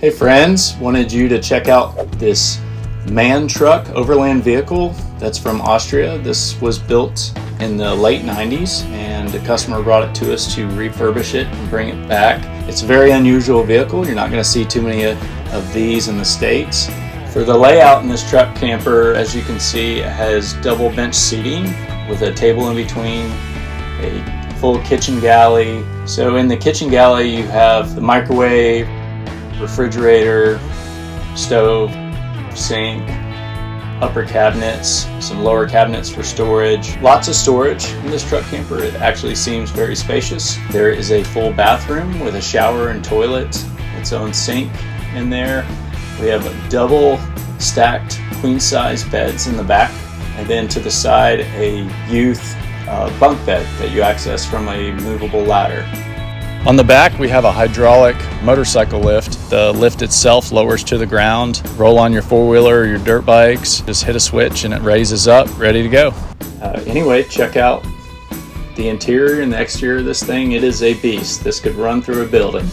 Hey friends, wanted you to check out this man truck overland vehicle that's from Austria. This was built in the late 90s and a customer brought it to us to refurbish it and bring it back. It's a very unusual vehicle. You're not going to see too many of these in the States. For the layout in this truck camper, as you can see, it has double bench seating with a table in between, a full kitchen galley. So in the kitchen galley you have the microwave, refrigerator, stove, sink, upper cabinets, some lower cabinets for storage. Lots of storage in this truck camper. It actually seems very spacious. There is a full bathroom with a shower and toilet, its own sink in there. We have double stacked queen size beds in the back, and then to the side a youth bunk bed that you access from a movable ladder. On the back we have a hydraulic motorcycle lift. The lift itself lowers to the ground. Roll on your four-wheeler or your dirt bikes, just hit a switch and it raises up, ready to go. Anyway, check out the interior and the exterior of this thing. It is a beast. This could run through a building.